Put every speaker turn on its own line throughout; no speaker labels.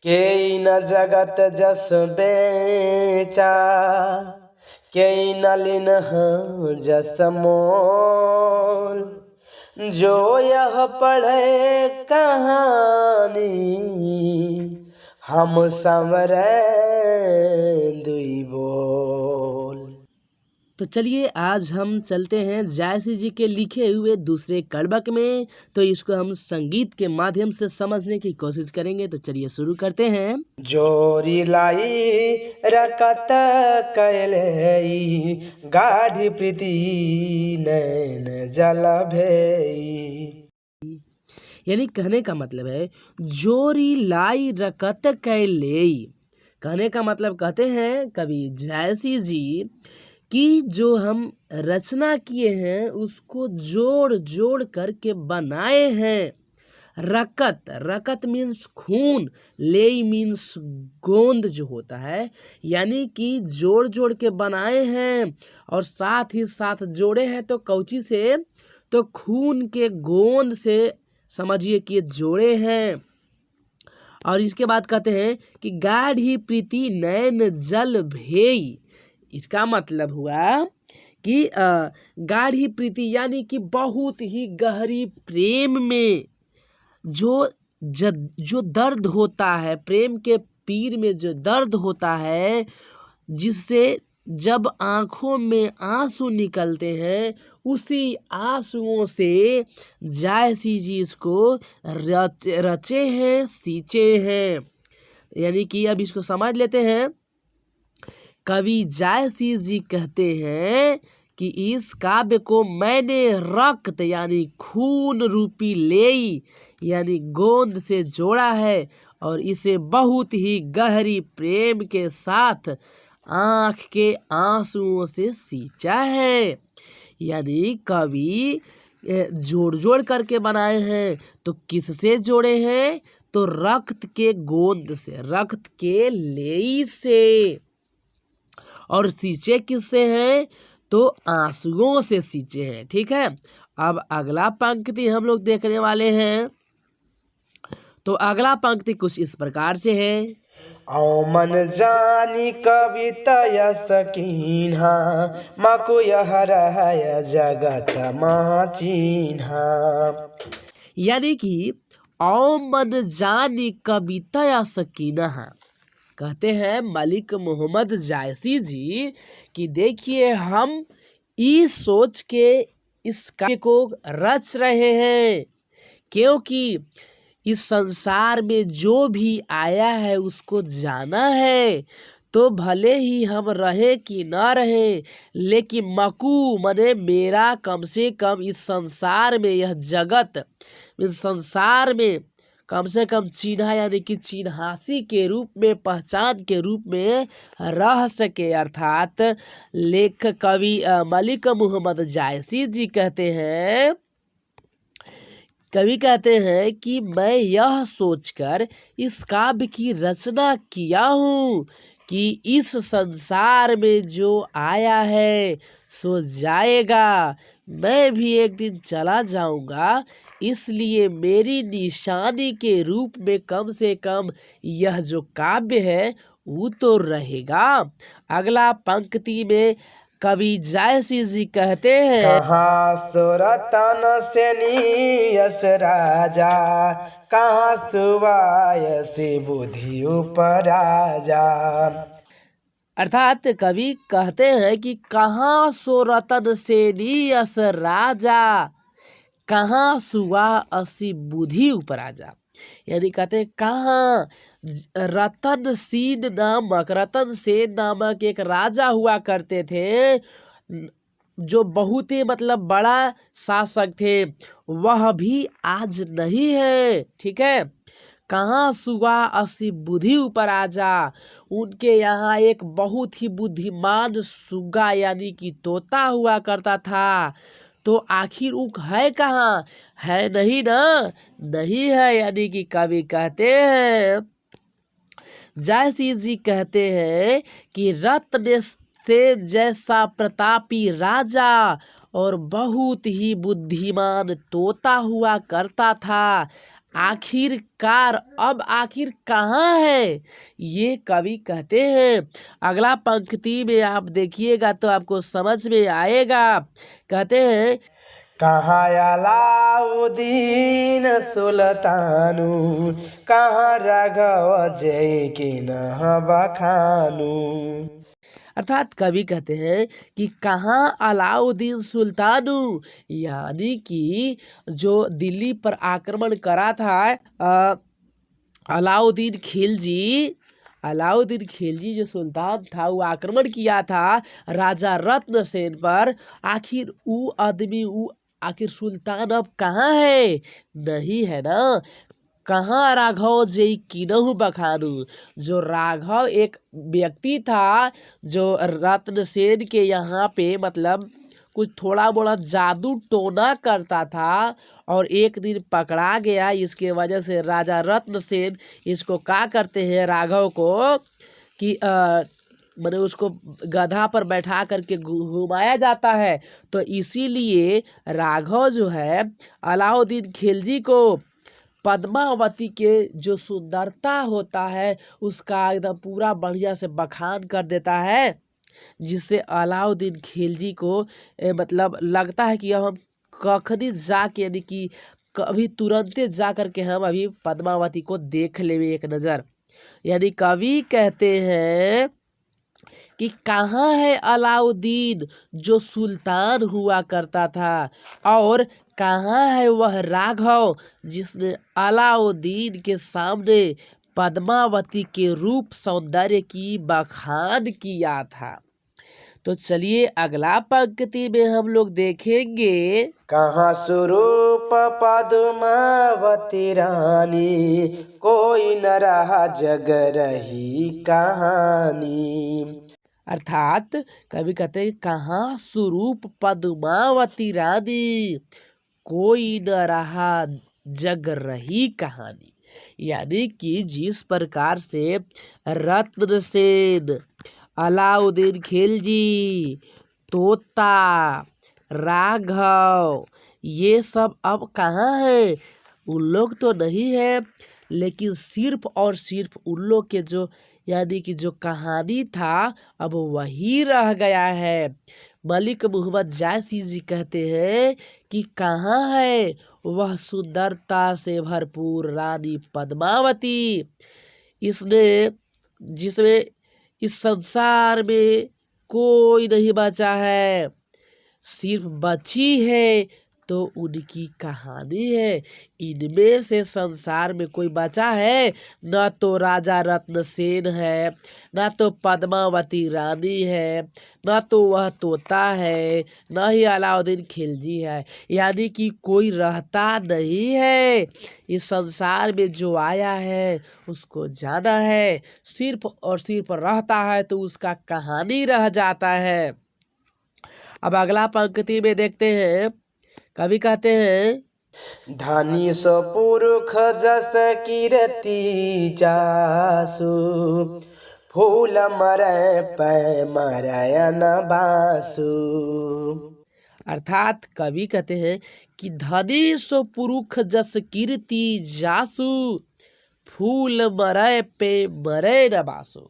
के न जगत जस बेचा, के न लिन जस मोल। जो यह पढ़े कहानी, हम संवरे दुई बोल।
तो चलिए आज हम चलते हैं जायसी जी के लिखे हुए दूसरे कड़बक में। तो इसको हम संगीत के माध्यम से समझने की कोशिश करेंगे। तो चलिए शुरू करते हैं।
जोरी लाई रकत कैले, गाढ़ी प्रीति नैन जल भई।
यानी कहने का मतलब है जोरी लाई रकत कैले। कहने का मतलब कहते हैं कवि जायसी जी कि जो हम रचना किए हैं उसको जोड़ जोड़ करके बनाए हैं। रकत, रकत मीन्स खून, ले मीन्स गोंद जो होता है, यानी कि जोड़ जोड़ के बनाए हैं और साथ ही साथ जोड़े हैं तो कौची से, तो खून के गोंद से समझिए कि जोड़े हैं। और इसके बाद कहते हैं कि गाढ़ी प्रीति नैन जल भेई। इसका मतलब हुआ कि गाढ़ी प्रीति यानी कि बहुत ही गहरी प्रेम में जो दर्द होता है, प्रेम के पीर में जो दर्द होता है, जिससे जब आँखों में आंसू निकलते हैं, उसी आंसुओं से जायसी जी इसको रचे हैं, सींचे हैं। यानी कि अब इसको समझ लेते हैं। कवि जायसी जी कहते हैं कि इस काव्य को मैंने रक्त यानी खून रूपी लेई यानी गोंद से जोड़ा है और इसे बहुत ही गहरी प्रेम के साथ आँख के आंसुओं से सींचा है। यानी कवि जोड़ जोड़ करके बनाए हैं। तो किससे जोड़े हैं, तो रक्त के गोंद से, रक्त के लेई से। और सींचे किससे हैं, तो आंसुओं से सींचे हैं। ठीक है, अब अगला पंक्ति हम लोग देखने वाले हैं। तो अगला पंक्ति कुछ इस प्रकार से है।
औ मन जानी कविता सकीन्हा, मको यह रहय जगत माचीन्हा।
यानी कि औ मन जानी कविता सकीन्हा, कहते हैं मलिक मोहम्मद जायसी जी कि देखिए हम इस सोच के इस काव्य को रच रहे हैं, क्योंकि इस संसार में जो भी आया है उसको जाना है। तो भले ही हम रहे कि ना रहे, लेकिन मकू मने मेरा कम से कम इस संसार में, यह जगत इस संसार में कम से कम चिन्हा यानी कि चिन्हासी के रूप में, पहचान के रूप में रह सके। अर्थात लेख कवि मलिक मोहम्मद जायसी जी कहते हैं, कवि कहते हैं कि मैं यह सोचकर इस काव्य की रचना किया हूँ कि इस संसार में जो आया है सो जाएगा, मैं भी एक दिन चला जाऊंगा, इसलिए मेरी निशानी के रूप में कम से कम यह जो काव्य है वो तो रहेगा। अगला पंक्ति में कवि जायसी जी कहते हैं,
कहाँ सुरतन सेनी यस राजा, कहाँ सुवायसी बुद्धि उपराजा।
अर्थात कवि कहते हैं कि कहाँ सो रतन सेनी यस राजा, कहाँ सुवा असी बुद्धि उपराजा। यानी कहते हैं कहाँ रतन सेन नामक एक राजा हुआ करते थे, जो बहुत ही मतलब बड़ा शासक थे, वह भी आज नहीं है। ठीक है, कहाँ सुगा असी बुद्धि ऊपर आजा, उनके यहाँ एक बहुत ही बुद्धिमान सुगा यानी कि तोता हुआ करता था। तो आखिर वो है कहाँ, है नहीं ना, नहीं है। यानी कि कवि कहते हैं, जायसी जी कहते हैं कि रत्न से जैसा प्रतापी राजा और बहुत ही बुद्धिमान तोता हुआ करता था, आखिरकार अब आखिर कहाँ है, ये कवि कहते हैं। अगला पंक्ति में आप देखिएगा तो आपको समझ में आएगा। कहते हैं
कहाँ अलाउद्दीन सुल्तानु, कहाँ राघव जय के न बखानु।
अर्थात कवि कहते हैं कि कहाँ अलाउद्दीन सुल्तानु, यानी कि जो दिल्ली पर आक्रमण करा था अलाउद्दीन खिलजी जो सुल्तान था, वो आक्रमण किया था राजा रत्न सेन पर। आखिर वो आदमी, वो आखिर सुल्तान अब कहाँ है? नहीं है ना। कहाँ राघव जय किनहु बखानु, जो राघव एक व्यक्ति था जो रत्नसेन के यहाँ पे मतलब कुछ थोड़ा मोड़ा जादू टोना करता था और एक दिन पकड़ा गया। इसके वजह से राजा रत्नसेन इसको क्या करते हैं, राघव को कि मैंने उसको गधा पर बैठा करके घुमाया जाता है। तो इसीलिए राघव जो है अलाउद्दीन खिलजी को पद्मावती के जो सुंदरता होता है उसका एकदम पूरा बढ़िया से बखान कर देता है, जिससे अलाउद्दीन खिलजी को मतलब लगता है कि अब हम कखनी जाके, यानी कि कभी तुरंते जा करके हम अभी पद्मावती को देख लेवे एक नज़र। यानी कवि कहते हैं कि कहाँ है अलाउद्दीन जो सुल्तान हुआ करता था, और कहाँ है वह राघव जिसने अलाउद्दीन के सामने पद्मावती के रूप सौंदर्य की बखान किया था। तो चलिए अगला पंक्ति में हम लोग देखेंगे,
कहाँ स्वरूप पद्मावती रानी, कोई न रहा जग रही कहानी।
अर्थात कवि कहते हैं कहाँ स्वरूप पद्मावती रानी, कोई न रहा जग रही कहानी। यानी कि जिस प्रकार से रत्नसेन, अलाउद्दीन खिलजी, तोता, राघव, ये सब अब कहाँ है? उन लोग तो नहीं है, लेकिन सिर्फ और सिर्फ उन लोग के जो यानी कि जो कहानी था अब वही रह गया है। मलिक मोहम्मद जायसी जी कहते हैं कि कहाँ है वह सुंदरता से भरपूर रानी पद्मावती, इसने जिसमें इस संसार में कोई नहीं बचा है, सिर्फ बची है तो उनकी कहानी है। इनमें से संसार में कोई बचा है? न तो राजा रत्नसेन है, न तो पद्मावती रानी है, न तो वह तोता है, न ही अलाउद्दीन खिलजी है। यानी कि कोई रहता नहीं है। इस संसार में जो आया है उसको जाना है, सिर्फ और सिर्फ रहता है तो उसका कहानी रह जाता है। अब अगला पंक्ति में देखते हैं, कवि कहते हैं
धनी सो पुरुष जस कीरति जासु, फूल मरै पै मरय न बासु।
अर्थात कवि कहते हैं कि धनी सो पुरुष जस कीर्ति जासु, फूल मरय पे मरय न बासु।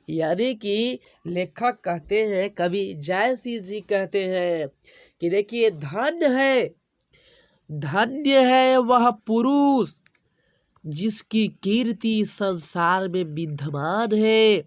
यानी कि लेखक कहते हैं, कवि जायसी जी कहते हैं कि देखिए धन्य है वह पुरुष जिसकी कीर्ति संसार में विद्यमान है।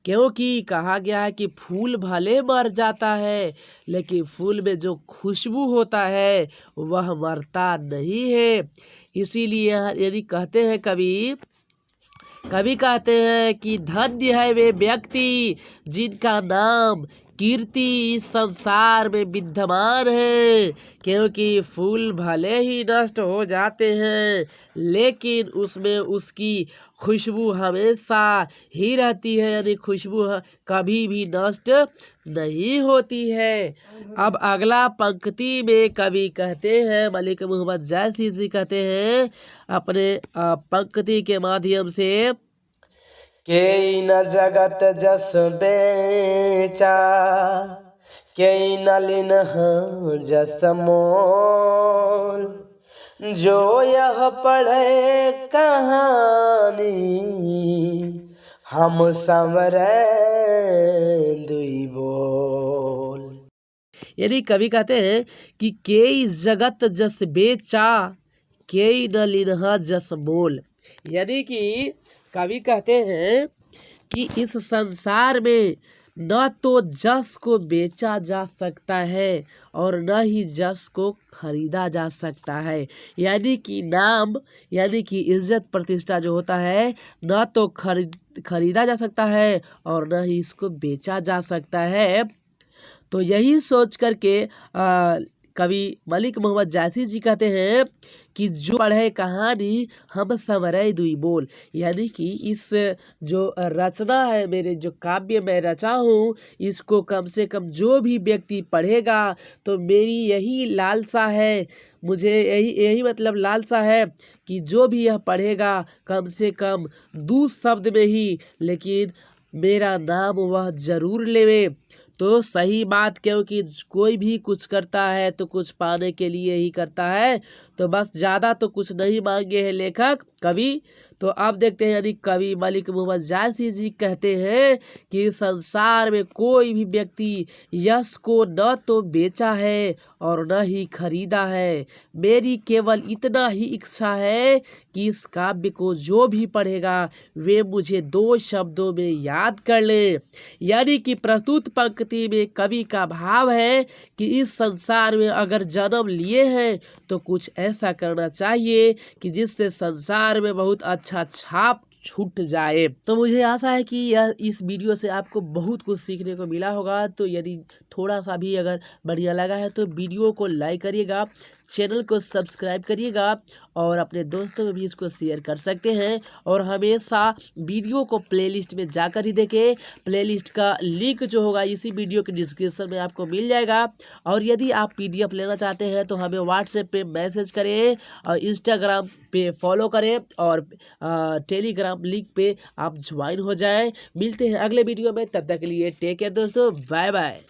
क्योंकि कहा गया है कि फूल भले मर जाता है लेकिन फूल में जो खुशबू होता है वह मरता नहीं है। इसीलिए यदि कहते हैं कवि कहते हैं कि धन्य है वे व्यक्ति जिनका नाम कीर्ति इस संसार में विद्यमान है। क्योंकि फूल भले ही नष्ट हो जाते हैं लेकिन उसमें उसकी खुशबू हमेशा ही रहती है, यानी खुशबू कभी भी नष्ट नहीं होती है। अब अगला पंक्ति में कवि कहते हैं, मलिक मोहम्मद जायसी जी कहते हैं अपने पंक्ति के माध्यम से,
के न जगत जस बेचा, के न लिन जस मोल, जो यह पढ़े कहानी हम समरे दुई बोल।
यानी कवि कहते हैं कि केई जगत जस बेचा केई न लिन्हा जस मोल। यानी कि कवि कहते हैं कि इस संसार में न तो जस को बेचा जा सकता है और न ही जस को खरीदा जा सकता है। यानी कि नाम यानी कि इज्जत प्रतिष्ठा जो होता है न तो खरीदा जा सकता है और न ही इसको बेचा जा सकता है। तो यही सोच करके कवि मलिक मोहम्मद जायसी जी कहते हैं कि जो पढ़े कहानी हम समरे दुई बोल। यानी कि इस जो रचना है, मेरे जो काव्य मैं रचा हूँ, इसको कम से कम जो भी व्यक्ति पढ़ेगा तो मेरी यही लालसा है, मुझे यही मतलब लालसा है कि जो भी यह पढ़ेगा कम से कम 2 शब्द में ही लेकिन मेरा नाम वह जरूर लेवे। तो सही बात, क्योंकि कोई भी कुछ करता है तो कुछ पाने के लिए ही करता है, तो बस ज़्यादा तो कुछ नहीं मांगे हैं लेखक कवि। तो अब देखते हैं, यानी कवि मलिक मोहम्मद जायसी जी कहते हैं कि संसार में कोई भी व्यक्ति यश को न तो बेचा है और न ही खरीदा है। मेरी केवल इतना ही इच्छा है कि इस काव्य को जो भी पढ़ेगा वे मुझे 2 शब्दों में याद कर ले। यानी कि प्रस्तुत पंक्ति में कवि का भाव है कि इस संसार में अगर जन्म लिए हैं तो कुछ ऐसा करना चाहिए कि जिससे संसार में बहुत अच्छा छाप छूट जाए। तो मुझे आशा है कि यह इस वीडियो से आपको बहुत कुछ सीखने को मिला होगा। तो यदि थोड़ा सा भी अगर बढ़िया लगा है तो वीडियो को लाइक करिएगा, चैनल को सब्सक्राइब करिएगा और अपने दोस्तों में भी इसको शेयर कर सकते हैं। और हमेशा वीडियो को प्लेलिस्ट में जाकर ही देखें। प्लेलिस्ट का लिंक जो होगा इसी वीडियो के डिस्क्रिप्शन में आपको मिल जाएगा। और यदि आप PDF लेना चाहते हैं तो हमें व्हाट्सएप पे मैसेज करें और इंस्टाग्राम पे फॉलो करें और टेलीग्राम लिंक पे आप ज्वाइन हो जाएं। मिलते हैं अगले वीडियो में, तब तक के लिए टेक केयर दोस्तों, बाय बाय।